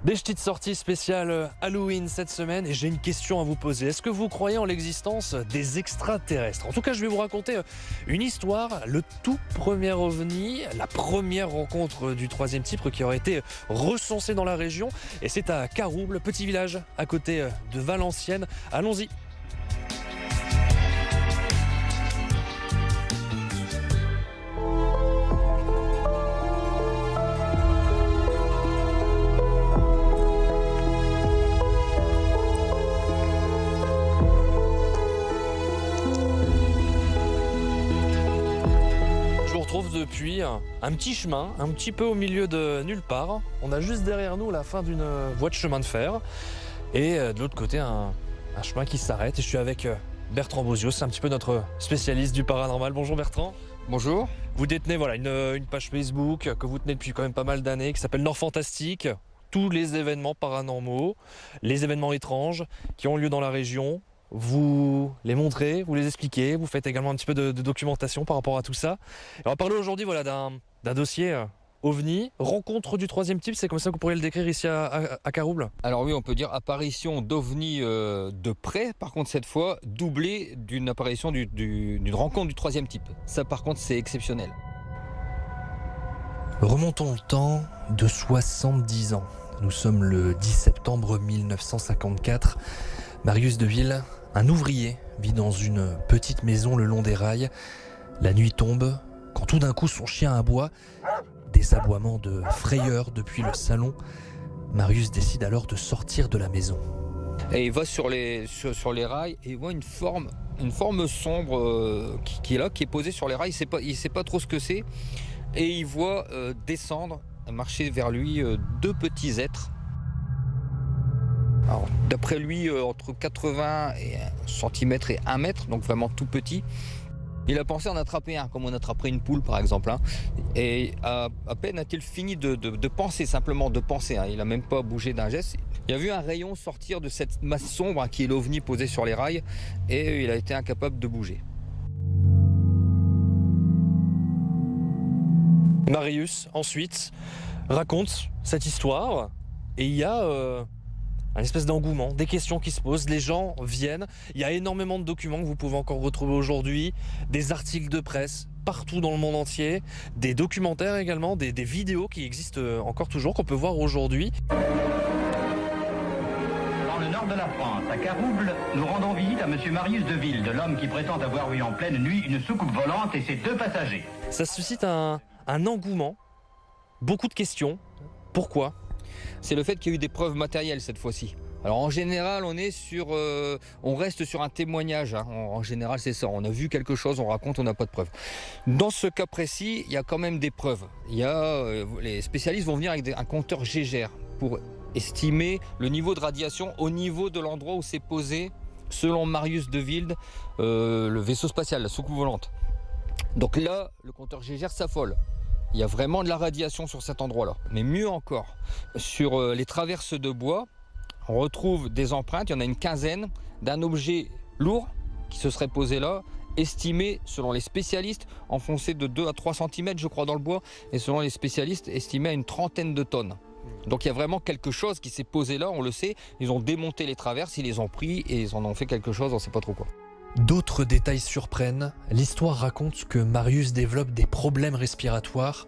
Des petites sorties spéciales Halloween cette semaine et j'ai une question à vous poser. Est-ce que vous croyez en l'existence des extraterrestres? En tout cas, je vais vous raconter une histoire, le tout premier ovni, la première rencontre du troisième type qui aurait été recensé dans la région. Et c'est à Carouble, petit village à côté de Valenciennes. Allons-y. Depuis un petit chemin, un petit peu au milieu de nulle part. On a juste derrière nous la fin d'une voie de chemin de fer et de l'autre côté un chemin qui s'arrête. Et je suis avec Bertrand Bozios, c'est un petit peu notre spécialiste du paranormal. Bonjour Bertrand. Bonjour. Vous détenez une page Facebook que vous tenez depuis quand même pas mal d'années qui s'appelle Nord Fantastique. Tous les événements paranormaux, les événements étranges qui ont lieu dans la région. Vous les montrez, vous les expliquez, vous faites également un petit peu de documentation par rapport à tout ça. Et on va parler aujourd'hui d'un dossier OVNI, rencontre du troisième type, c'est comme ça que vous pourriez le décrire ici à Carouble? Alors oui, on peut dire apparition d'OVNI de près, par contre cette fois doublée d'une apparition d'une rencontre du troisième type. Ça par contre c'est exceptionnel. Remontons le temps de 70 ans. Nous sommes le 10 septembre 1954. Marius Deville, un ouvrier, vit dans une petite maison le long des rails. La nuit tombe, quand tout d'un coup son chien aboie. Des aboiements de frayeur depuis le salon. Marius décide alors de sortir de la maison. Et il va sur les rails et il voit une forme sombre qui est là, qui est posée sur les rails. Il sait pas trop ce que c'est. Et il voit descendre, marcher vers lui deux petits êtres. Alors, d'après lui, entre 80 cm et 1 mètre, donc vraiment tout petit. Il a pensé en attraper un, comme on attraperait une poule par exemple. Et à peine a-t-il fini de penser, simplement de penser, il n'a même pas bougé d'un geste. Il a vu un rayon sortir de cette masse sombre qui est l'OVNI posé sur les rails et il a été incapable de bouger. Marius, ensuite, raconte cette histoire et il y a un espèce d'engouement, des questions qui se posent, les gens viennent. Il y a énormément de documents que vous pouvez encore retrouver aujourd'hui, des articles de presse partout dans le monde entier, des documentaires également, des vidéos qui existent encore toujours, qu'on peut voir aujourd'hui. Dans le nord de la France, à Carouble, nous rendons visite à monsieur Marius Deville, de l'homme qui prétend avoir vu en pleine nuit une soucoupe volante et ses 2 passagers. Ça suscite un engouement, beaucoup de questions. Pourquoi ? C'est le fait qu'il y a eu des preuves matérielles cette fois-ci. Alors en général, on reste sur un témoignage. En général, c'est ça. On a vu quelque chose, on raconte, on n'a pas de preuves. Dans ce cas précis, il y a quand même des preuves. Les spécialistes vont venir avec un compteur Geiger pour estimer le niveau de radiation au niveau de l'endroit où s'est posé, selon Marius Deville, le vaisseau spatial, la soucoupe volante. Donc là, le compteur Geiger s'affole. Il y a vraiment de la radiation sur cet endroit-là. Mais mieux encore, sur les traverses de bois, on retrouve des empreintes, il y en a une quinzaine, d'un objet lourd qui se serait posé là, estimé, selon les spécialistes, enfoncé de 2 à 3 cm, je crois, dans le bois, et selon les spécialistes, estimé à une trentaine de tonnes. Donc il y a vraiment quelque chose qui s'est posé là, on le sait. Ils ont démonté les traverses, ils les ont pris et ils en ont fait quelque chose, on ne sait pas trop quoi. D'autres détails surprennent. L'histoire raconte que Marius développe des problèmes respiratoires.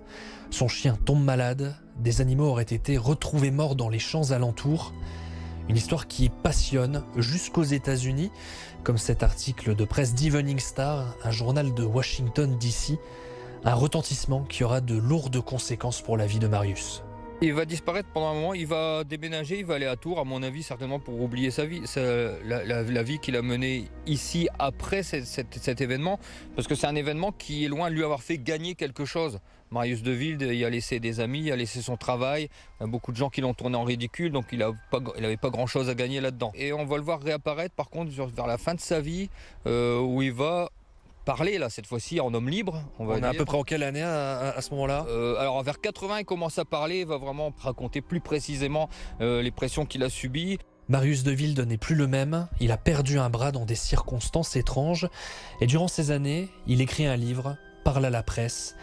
Son chien tombe malade. Des animaux auraient été retrouvés morts dans les champs alentours. Une histoire qui passionne jusqu'aux États-Unis, comme cet article de presse d'Evening Star, un journal de Washington DC. Un retentissement qui aura de lourdes conséquences pour la vie de Marius. Il va disparaître pendant un moment, il va déménager, il va aller à Tours, à mon avis, certainement pour oublier sa vie, la vie qu'il a menée ici après cet événement, parce que c'est un événement qui est loin de lui avoir fait gagner quelque chose. Marius Deville, il a laissé des amis, il a laissé son travail, il y a beaucoup de gens qui l'ont tourné en ridicule, donc il n'avait pas grand-chose à gagner là-dedans. Et on va le voir réapparaître, par contre, vers la fin de sa vie, où il va parler là cette fois-ci en homme libre. On est à peu près en quelle année à ce moment-là? Alors vers 80 il commence à parler, il va vraiment raconter plus précisément les pressions qu'il a subies. Marius Deville n'est plus le même, il a perdu un bras dans des circonstances étranges et durant ces années, il écrit un livre, parle à la presse.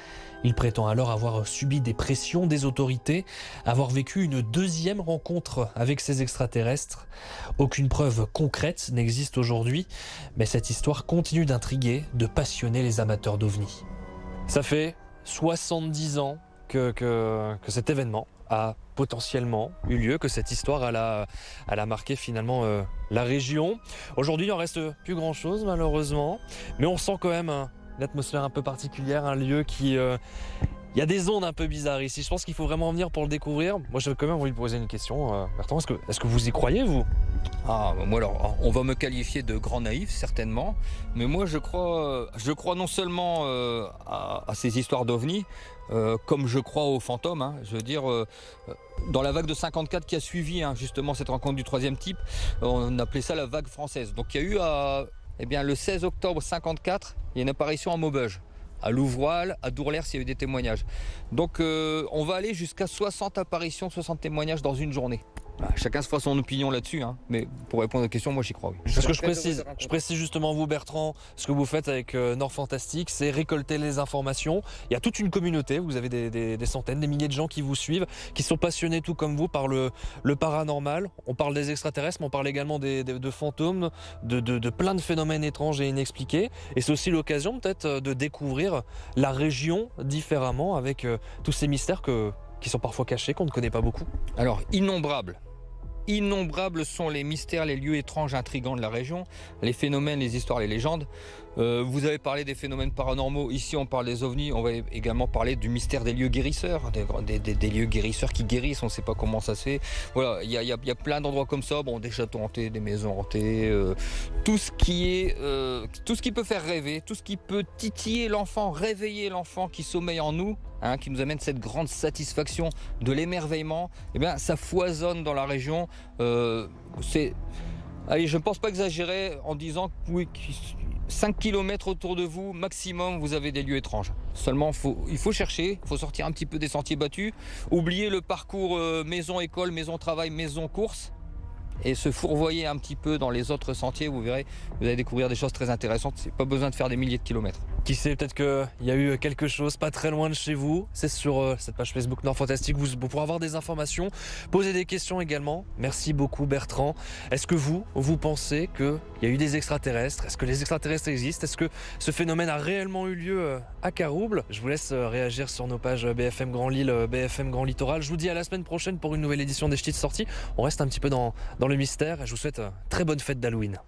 Il prétend alors avoir subi des pressions des autorités, avoir vécu une deuxième rencontre avec ces extraterrestres. Aucune preuve concrète n'existe aujourd'hui, mais cette histoire continue d'intriguer, de passionner les amateurs d'ovnis. Ça fait 70 ans que cet événement a potentiellement eu lieu, que cette histoire elle a marqué finalement la région. Aujourd'hui il n'en reste plus grand chose malheureusement, mais on sent quand même une atmosphère un peu particulière, un lieu qui... il y a des ondes un peu bizarres ici, je pense qu'il faut vraiment venir pour le découvrir. Moi j'avais quand même envie de poser une question, Bertrand, est-ce que vous y croyez vous ? Moi alors, on va me qualifier de grand naïf certainement, mais moi je crois non seulement à ces histoires d'ovnis, comme je crois aux fantômes, hein. Je veux dire, dans la vague de 54 qui a suivi justement cette rencontre du troisième type, on appelait ça la vague française. Donc il y a eu le 16 octobre 54, il y a une apparition à Maubeuge, à Louvroil, à Dourlers, il y a eu des témoignages. Donc on va aller jusqu'à 60 apparitions, 60 témoignages dans une journée. Chacun se fera son opinion là-dessus, hein. Mais pour répondre à la question, moi j'y crois. Oui. Parce que je précise justement vous Bertrand, ce que vous faites avec Nord Fantastique, c'est récolter les informations. Il y a toute une communauté, vous avez des centaines, des milliers de gens qui vous suivent, qui sont passionnés tout comme vous par le paranormal. On parle des extraterrestres, mais on parle également de fantômes, de plein de phénomènes étranges et inexpliqués. Et c'est aussi l'occasion peut-être de découvrir la région différemment avec tous ces mystères qui sont parfois cachés, qu'on ne connaît pas beaucoup. Alors, innombrables sont les mystères, les lieux étranges, intrigants de la région, les phénomènes, les histoires, les légendes. Vous avez parlé des phénomènes paranormaux, ici on parle des ovnis, on va également parler du mystère des lieux guérisseurs, des lieux guérisseurs qui guérissent, on ne sait pas comment ça se fait. Voilà, il y a plein d'endroits comme ça, des châteaux hantés, des maisons hantées, tout ce qui peut faire rêver, tout ce qui peut titiller l'enfant, réveiller l'enfant qui sommeille en nous, qui nous amène cette grande satisfaction de l'émerveillement, ça foisonne dans la région. Allez, je ne pense pas exagérer en disant que 5 km autour de vous, maximum, vous avez des lieux étranges. Seulement, il faut chercher, il faut sortir un petit peu des sentiers battus, oublier le parcours maison-école, maison-travail, maison-course, et se fourvoyer un petit peu dans les autres sentiers, vous verrez, vous allez découvrir des choses très intéressantes. C'est pas besoin de faire des milliers de kilomètres. Qui sait, peut-être qu'il y a eu quelque chose pas très loin de chez vous. C'est sur cette page Facebook Nord Fantastique, vous pourrez avoir des informations, poser des questions également. Merci beaucoup Bertrand. Est-ce que vous pensez qu'il y a eu des extraterrestres ? Est-ce que les extraterrestres existent ? Est-ce que ce phénomène a réellement eu lieu à Carouble ? Je vous laisse réagir sur nos pages BFM Grand Lille, BFM Grand Littoral. Je vous dis à la semaine prochaine pour une nouvelle édition des Ch'tis sorties. On reste un petit peu dans le mystère et je vous souhaite très bonne fête d'Halloween.